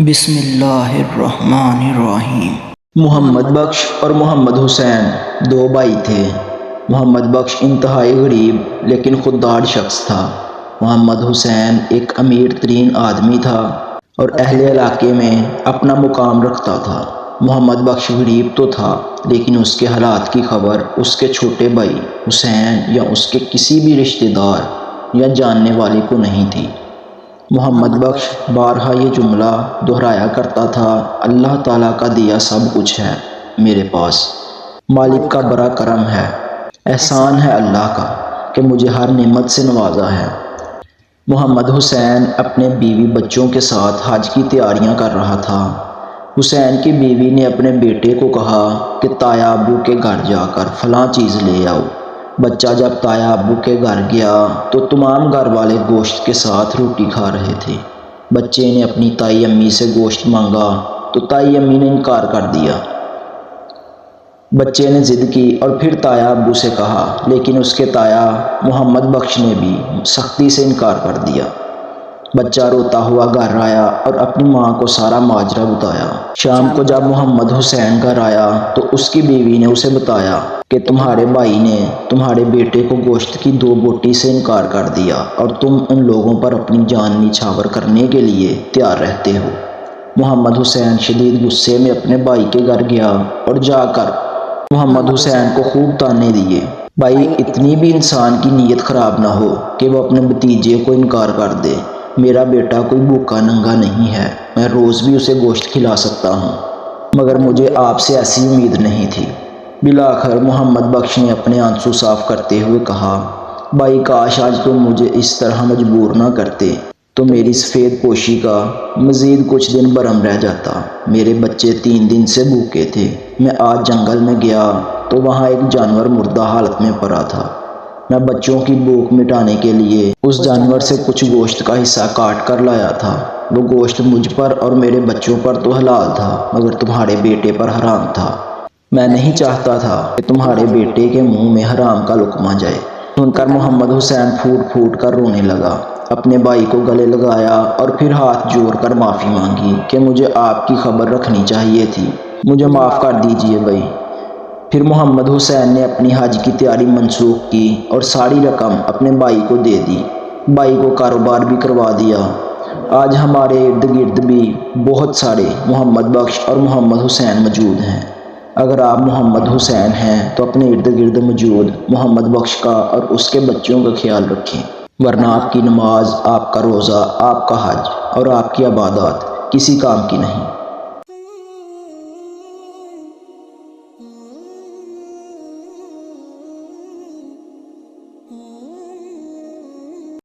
بسم اللہ الرحمن الرحیم۔ محمد بخش اور محمد حسین دو بھائی تھے۔ محمد بخش انتہائی غریب لیکن خوددار شخص تھا۔ محمد حسین ایک امیر ترین آدمی تھا اور اہل علاقے میں اپنا مقام رکھتا تھا۔ محمد بخش غریب تو تھا لیکن اس کے حالات کی خبر اس کے چھوٹے بھائی حسین یا اس کے کسی بھی رشتہ دار یا جاننے والے کو نہیں تھی۔ محمد بخش بارہا یہ جملہ دہرایا کرتا تھا، اللہ تعالیٰ کا دیا سب کچھ ہے میرے پاس، مالک کا بڑا کرم ہے، احسان ہے اللہ کا کہ مجھے ہر نعمت سے نوازا ہے۔ محمد حسین اپنے بیوی بچوں کے ساتھ حج کی تیاریاں کر رہا تھا۔ حسین کی بیوی نے اپنے بیٹے کو کہا کہ تایا ابو کے گھر جا کر فلاں چیز لے آؤ۔ بچہ جب تایا ابو کے گھر گیا تو تمام گھر والے گوشت کے ساتھ روٹی کھا رہے تھے۔ بچے نے اپنی تائی امی سے گوشت مانگا تو تائی امی نے انکار کر دیا۔ بچے نے ضد کی اور پھر تایا ابو سے کہا، لیکن اس کے تایا محمد بخش نے بھی سختی سے انکار کر دیا۔ بچہ روتا ہوا گھر آیا اور اپنی ماں کو سارا ماجرا بتایا۔ شام کو جب محمد حسین گھر آیا تو اس کی بیوی نے اسے بتایا کہ تمہارے بھائی نے تمہارے بیٹے کو گوشت کی 2 بوٹی سے انکار کر دیا اور تم ان لوگوں پر اپنی جان نچھاور کرنے کے لیے تیار رہتے ہو۔ محمد حسین شدید غصے میں اپنے بھائی کے گھر گیا اور جا کر محمد حسین کو خوب تانے دیے۔ بھائی، اتنی بھی انسان کی نیت خراب نہ ہو کہ وہ اپنے بھتیجے کو انکار کر دے۔ میرا بیٹا کوئی بھوکا ننگا نہیں ہے، میں روز بھی اسے گوشت کھلا سکتا ہوں، مگر مجھے آپ سے ایسی امید نہیں تھی۔ بالآخر محمد بخش نے اپنے آنسو صاف کرتے ہوئے کہا، بھائی کاش آج تم مجھے اس طرح مجبور نہ کرتے تو میری سفید پوشی کا مزید کچھ دن برہم رہ جاتا۔ میرے بچے 3 دن سے بھوکے تھے۔ میں آج جنگل میں گیا تو وہاں ایک جانور مردہ حالت میں پڑا تھا۔ میں بچوں کی بھوک مٹانے کے لیے اس جانور سے کچھ گوشت کا حصہ کاٹ کر لایا تھا۔ وہ گوشت مجھ پر اور میرے بچوں پر تو حلال تھا مگر تمہارے بیٹے پر حرام تھا۔ میں نہیں چاہتا تھا کہ تمہارے بیٹے کے منہ میں حرام کا لقمہ جائے۔ سن کر محمد حسین پھوٹ پھوٹ کر رونے لگا، اپنے بھائی کو گلے لگایا اور پھر ہاتھ جوڑ کر معافی مانگی کہ مجھے آپ کی خبر رکھنی چاہیے تھی، مجھے معاف کر دیجئے بھائی۔ پھر محمد حسین نے اپنی حج کی تیاری منسوخ کی اور ساری رقم اپنے بھائی کو دے دی۔ بھائی کو کاروبار بھی کروا دیا۔ آج ہمارے ارد گرد بھی بہت سارے محمد بخش اور محمد حسین موجود ہیں۔ اگر آپ محمد حسین ہیں تو اپنے ارد گرد موجود محمد بخش کا اور اس کے بچوں کا خیال رکھیں، ورنہ آپ کی نماز، آپ کا روزہ، آپ کا حج اور آپ کی عبادات کسی کام کی نہیں۔